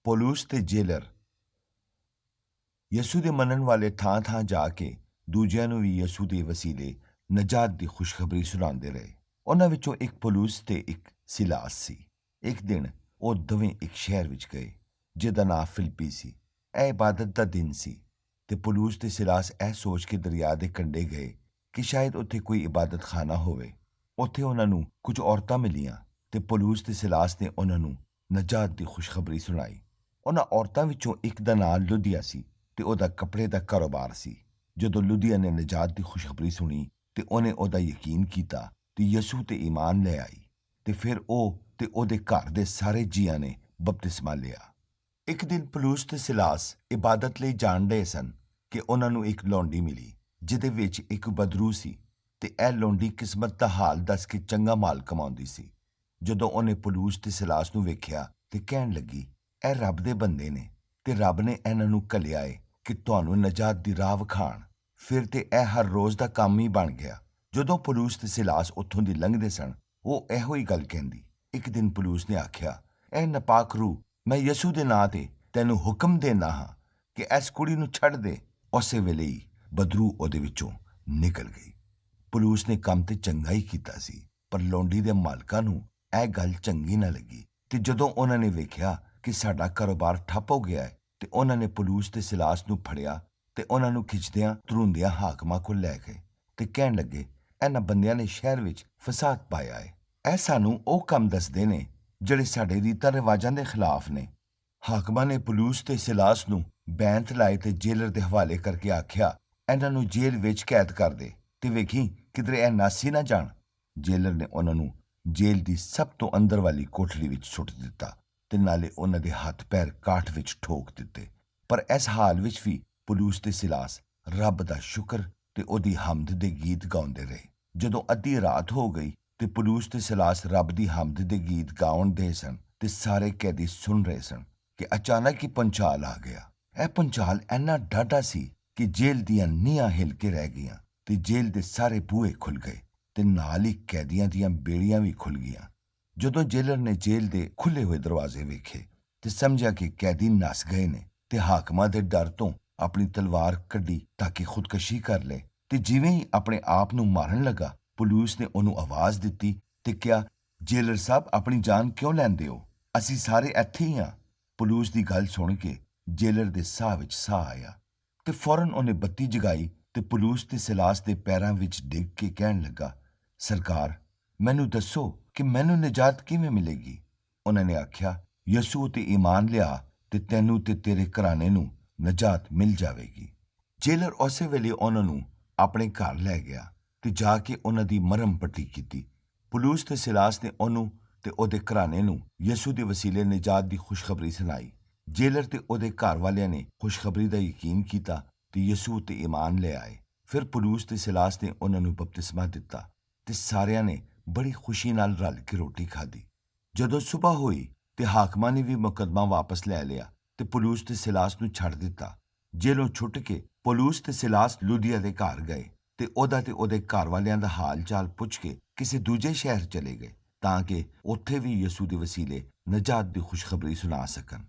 ਪੌਲੁਸ ਤੇ ਜੇਲਰ ਯਿਸੂ ਦੇ ਮੰਨਣ ਵਾਲੇ ਥਾਂ-ਥਾਂ ਜਾ ਕੇ ਦੂਜਿਆਂ ਨੂੰ ਵੀ ਯਿਸੂ ਦੇ ਵਸੀਲੇ ਨਜਾਤ ਦੀ ਖੁਸ਼ਖਬਰੀ ਸੁਣਾਉਂਦੇ ਰਹੇ। ਉਹਨਾਂ ਵਿੱਚੋਂ ਇੱਕ ਪੌਲੁਸ ਤੇ ਇੱਕ ਸਿਲਾਸ ਸੀ। ਇੱਕ ਦਿਨ ਉਹ ਦੋਵੇਂ ਇੱਕ ਸ਼ਹਿਰ ਵਿੱਚ ਗਏ ਜਿਹਦਾ ਨਾਂ ਫਿਲਿੱਪੀ ਸੀ। ਇਹ ਇਬਾਦਤ ਦਾ ਦਿਨ ਸੀ ਤੇ ਪੌਲੁਸ ਤੇ ਸਿਲਾਸ ਇਹ ਸੋਚ ਕੇ ਦਰਿਆ ਦੇ ਕੰਢੇ ਗਏ ਕਿ ਸ਼ਾਇਦ ਉੱਥੇ ਕੋਈ ਇਬਾਦਤ ਖਾਨਾ ਹੋਵੇ। ਉੱਥੇ ਉਹਨਾਂ ਨੂੰ ਕੁਝ ਔਰਤਾਂ ਮਿਲੀਆਂ ਤੇ ਪੌਲੁਸ ਤੇ ਸਿਲਾਸ ਨੇ ਉਹਨਾਂ ਨੂੰ ਨਜਾਤ ਦੀ ਖੁਸ਼ਖਬਰੀ ਸੁਣਾਈ। ਉਹਨਾਂ ਔਰਤਾਂ ਵਿੱਚੋਂ ਇੱਕ ਦਾ ਨਾਂ ਲੁਦੀਆ ਸੀ ਤੇ ਉਹਦਾ ਕੱਪੜੇ ਦਾ ਕਾਰੋਬਾਰ ਸੀ। ਜਦੋਂ ਲੁਦੀਆ ਨੇ ਨਜਾਤ ਦੀ ਖੁਸ਼ਖਬਰੀ ਸੁਣੀ ਤੇ ਉਹਨੇ ਉਹਦਾ ਯਕੀਨ ਕੀਤਾ ਤੇ ਯਿਸੂ ਤੇ ਈਮਾਨ ਲੈ ਆਈ ਤੇ ਫਿਰ ਉਹ ਤੇ ਉਹਦੇ ਘਰ ਦੇ ਸਾਰੇ ਜੀਆਂ ਨੇ ਬਪਤਿਸਮਾ ਲਿਆ। ਇੱਕ ਦਿਨ ਪੌਲੁਸ ਤੇ ਸਿਲਾਸ ਇਬਾਦਤ ਲਈ ਜਾਣ ਡਏ ਸਨ ਕਿ ਉਹਨਾਂ ਨੂੰ ਇੱਕ ਲੌਂਡੀ ਮਿਲੀ ਜਿਹਦੇ ਵਿੱਚ ਇੱਕ ਬਦਰੂ ਸੀ ਤੇ ਇਹ ਲੌਂਡੀ ਕਿਸਮਤ ਦਾ ਹਾਲ ਦੱਸ ਕੇ ਚੰਗਾ ਮਾਲ ਕਮਾਉਂਦੀ ਸੀ। ਜਦੋਂ ਉਹਨੇ ਪੌਲੁਸ ਤੇ ਸਿਲਾਸ ਨੂੰ ਵੇਖਿਆ ਤੇ ਕਹਿਣ ਲੱਗੀ, ਇਹ ਰੱਬ ਦੇ ਬੰਦੇ ਨੇ ਤੇ ਰੱਬ ਨੇ ਇਹਨਾਂ ਨੂੰ ਘੱਲਿਆ ਏ ਕਿ ਤੁਹਾਨੂੰ ਨਜਾਤ ਦੀ ਰਾਹ ਵਿਖਾਣ। ਫਿਰ ਤੇ ਇਹ ਹਰ ਰੋਜ਼ ਦਾ ਕੰਮ ਹੀ ਬਣ ਗਿਆ। ਜਦੋਂ ਪੌਲੁਸ ਤੇ ਸਿਲਾਸ ਉੱਥੋਂ ਦੀ ਲੰਘਦੇ ਸਨ ਉਹ ਇਹੋ ਹੀ ਗੱਲ ਕਹਿੰਦੀ। ਇੱਕ ਦਿਨ ਪੌਲੁਸ ਨੇ ਆਖਿਆ, ਇਹ ਨਾਪਾਕ ਰੂਹ, ਮੈਂ ਯਿਸੂ ਦੇ ਨਾਂ ਤੇ ਤੈਨੂੰ ਹੁਕਮ ਦੇਣਾ ਹਾਂ ਕਿ ਇਸ ਕੁੜੀ ਨੂੰ ਛੱਡ ਦੇ। ਉਸੇ ਵੇਲੇ ਹੀ ਬਦਰੂ ਉਹਦੇ ਵਿੱਚੋਂ ਨਿਕਲ ਗਈ। ਪੌਲੁਸ ਨੇ ਕੰਮ ਤੇ ਚੰਗਾ ਹੀ ਕੀਤਾ ਸੀ, ਪਰ ਲੌਂਡੀ ਦੇ ਮਾਲਕਾਂ ਨੂੰ ਇਹ ਗੱਲ ਚੰਗੀ ਨਾ ਲੱਗੀ ਤੇ ਜਦੋਂ ਉਹਨਾਂ ਨੇ ਵੇਖਿਆ ਕਿ ਸਾਡਾ ਕਾਰੋਬਾਰ ਠੱਪ ਹੋ ਗਿਆ ਹੈ ਤੇ ਉਹਨਾਂ ਨੇ ਪੌਲੁਸ ਤੇ ਸਿਲਾਸ ਨੂੰ ਫੜਿਆ ਤੇ ਉਹਨਾਂ ਨੂੰ ਖਿੱਚਦਿਆਂ ਧਰੂੰਦਿਆਂ ਹਾਕਮਾਂ ਕੋਲ ਲੈ ਗਏ ਤੇ ਕਹਿਣ ਲੱਗੇ, ਇਹਨਾਂ ਬੰਦਿਆਂ ਨੇ ਸ਼ਹਿਰ ਵਿੱਚ ਫਸਾਦ ਪਾਇਆ ਹੈ। ਇਹ ਸਾਨੂੰ ਉਹ ਕੰਮ ਦੱਸਦੇ ਨੇ ਜਿਹੜੇ ਸਾਡੇ ਰੀਤਾਂ ਰਿਵਾਜਾਂ ਦੇ ਖਿਲਾਫ ਨੇ। ਹਾਕਮਾਂ ਨੇ ਪੌਲੁਸ ਤੇ ਸਿਲਾਸ ਨੂੰ ਬੈਂਤ ਲਾਏ ਤੇ ਜੇਲਰ ਦੇ ਹਵਾਲੇ ਕਰਕੇ ਆਖਿਆ, ਇਹਨਾਂ ਨੂੰ ਜੇਲ੍ਹ ਵਿੱਚ ਕੈਦ ਕਰ ਦੇ ਤੇ ਵੇਖੀ ਕਿਧਰੇ ਇਹ ਨਾਸੀ ਨਾ ਜਾਣ। ਜੇਲਰ ਨੇ ਉਹਨਾਂ ਨੂੰ ਜੇਲ੍ਹ ਦੀ ਸਭ ਤੋਂ ਅੰਦਰ ਵਾਲੀ ਕੋਠੜੀ ਵਿੱਚ ਸੁੱਟ ਦਿੱਤਾ ਤੇ ਨਾਲੇ ਉਹਨਾਂ ਦੇ ਹੱਥ ਪੈਰ ਕਾਠ ਵਿੱਚ ਠੋਕ ਦਿੱਤੇ। ਪਰ ਇਸ ਹਾਲ ਵਿੱਚ ਵੀ ਪੌਲੁਸ ਤੇ ਸਿਲਾਸ ਰੱਬ ਦਾ ਸ਼ੁਕਰ ਤੇ ਉਹਦੀ ਹਮਦ ਦੇ ਗੀਤ ਗਾਉਂਦੇ ਰਹੇ। ਜਦੋਂ ਅੱਧੀ ਰਾਤ ਹੋ ਗਈ ਤੇ ਪੌਲੁਸ ਤੇ ਸਿਲਾਸ ਰੱਬ ਦੀ ਹਮਦ ਦੇ ਗੀਤ ਗਾਉਣ ਦੇ ਸਨ ਤੇ ਸਾਰੇ ਕੈਦੀ ਸੁਣ ਰਹੇ ਸਨ ਕਿ ਅਚਾਨਕ ਹੀ ਪੰਚਾਲ ਆ ਗਿਆ। ਇਹ ਪੰਚਾਲ ਇੰਨਾ ਡਾਢਾ ਸੀ ਕਿ ਜੇਲ੍ਹ ਦੀਆਂ ਨੀਹਾਂ ਹਿੱਲ ਕੇ ਰਹਿ ਗਈਆਂ ਤੇ ਜੇਲ੍ਹ ਦੇ ਸਾਰੇ ਬੂਹੇ ਖੁੱਲ੍ਹ ਗਏ ਤੇ ਨਾਲ ਹੀ ਕੈਦੀਆਂ ਦੀਆਂ ਬੇੜੀਆਂ ਵੀ ਖੁੱਲ੍ਹ ਗਈਆਂ। ਜਦੋਂ ਜੇਲਰ ਨੇ ਜੇਲ੍ਹ ਦੇ ਖੁੱਲ੍ਹੇ ਹੋਏ ਦਰਵਾਜ਼ੇ ਵੇਖੇ ਤੇ ਸਮਝਿਆ ਕਿ ਕੈਦੀ ਨੱਸ ਗਏ ਨੇ ਤੇ ਹਾਕਮਾਂ ਦੇ ਡਰ ਤੋਂ ਆਪਣੀ ਤਲਵਾਰ ਕੱਢੀ ਤਾਂ ਕਿ ਖੁਦਕਸ਼ੀ ਕਰ ਲਏ ਤੇ ਜਿਵੇਂ ਹੀ ਆਪਣੇ ਆਪ ਨੂੰ ਮਾਰਨ ਲੱਗਾ ਪੌਲੁਸ ਨੇ ਉਹਨੂੰ ਆਵਾਜ਼ ਦਿੱਤੀ ਤੇ ਕਿਹਾ, ਜੇਲਰ ਸਾਹਿਬ, ਆਪਣੀ ਜਾਨ ਕਿਉਂ ਲੈਂਦੇ ਹੋ? ਅਸੀਂ ਸਾਰੇ ਇੱਥੇ ਹੀ ਹਾਂ। ਪੌਲੁਸ ਦੀ ਗੱਲ ਸੁਣ ਕੇ ਜੇਲਰ ਦੇ ਸਾਹ ਵਿੱਚ ਸਾਹ ਆਇਆ ਤੇ ਫੌਰਨ ਉਹਨੇ ਬੱਤੀ ਜਗਾਈ ਤੇ ਪੌਲੁਸ ਤੇ ਸਿਲਾਸ ਦੇ ਪੈਰਾਂ ਵਿੱਚ ਡਿੱਗ ਕੇ ਕਹਿਣ ਲੱਗਾ, ਸਰਕਾਰ, ਮੈਨੂੰ ਦੱਸੋ ਕਿ ਮੈਨੂੰ ਨਜਾਤ ਕਿਵੇਂ ਮਿਲੇਗੀ? ਉਹਨਾਂ ਨੇ ਆਖਿਆ, ਯਿਸੂ ਤੇ ਈਮਾਨ ਲਿਆ ਤੇ ਤੈਨੂੰ ਤੇ ਤੇਰੇ ਘਰਾਣੇ ਨੂੰ ਨਜਾਤ ਮਿਲ ਜਾਵੇਗੀ। ਜੇਲਰ ਉਸੇ ਵੇਲੇ ਉਹਨਾਂ ਨੂੰ ਆਪਣੇ ਘਰ ਲੈ ਗਿਆ ਤੇ ਜਾ ਕੇ ਉਹਨਾਂ ਦੀ ਮਰਮ ਪੱਟੀ ਕੀਤੀ। ਪੌਲੁਸ ਤੇ ਸਿਲਾਸ ਨੇ ਉਹਨੂੰ ਤੇ ਉਹਦੇ ਘਰਾਣੇ ਨੂੰ ਯਿਸੂ ਦੇ ਵਸੀਲੇ ਨਜਾਤ ਦੀ ਖੁਸ਼ਖਬਰੀ ਸੁਣਾਈ। ਜੇਲਰ ਤੇ ਉਹਦੇ ਘਰ ਵਾਲਿਆਂ ਨੇ ਖੁਸ਼ਖਬਰੀ ਦਾ ਯਕੀਨ ਕੀਤਾ ਤੇ ਯਿਸੂ ਤੇ ਈਮਾਨ ਲੈ ਆਏ। ਫਿਰ ਪੌਲੁਸ ਤੇ ਸਿਲਾਸ ਨੇ ਉਹਨਾਂ ਨੂੰ ਬਪਤਿਸਮਾ ਦਿੱਤਾ ਤੇ ਸਾਰਿਆਂ ਨੇ ਬੜੀ ਖੁਸ਼ੀ ਨਾਲ ਰਲ ਕੇ ਰੋਟੀ ਖਾਧੀ। ਜਦੋਂ ਸੁਬਹ ਹੋਈ ਤੇ ਹਾਕਮਾਂ ਨੇ ਵੀ ਮੁਕੱਦਮਾ ਵਾਪਸ ਲੈ ਲਿਆ ਤੇ ਪੌਲੁਸ ਤੇ ਸਿਲਾਸ ਨੂੰ ਛੱਡ ਦਿੱਤਾ। ਜੇਲੋਂ ਛੁੱਟ ਕੇ ਪੌਲੁਸ ਤੇ ਸਿਲਾਸ ਲੁਦੀਆ ਦੇ ਘਰ ਗਏ ਤੇ ਉਹਦਾ ਤੇ ਉਹਦੇ ਘਰ ਵਾਲਿਆਂ ਦਾ ਹਾਲ ਚਾਲ ਪੁੱਛ ਕੇ ਕਿਸੇ ਦੂਜੇ ਸ਼ਹਿਰ ਚਲੇ ਗਏ ਤਾਂ ਕਿ ਉੱਥੇ ਵੀ ਯਿਸੂ ਦੇ ਵਸੀਲੇ ਨਜਾਤ ਦੀ ਖੁਸ਼ਖਬਰੀ ਸੁਣਾ ਸਕਣ।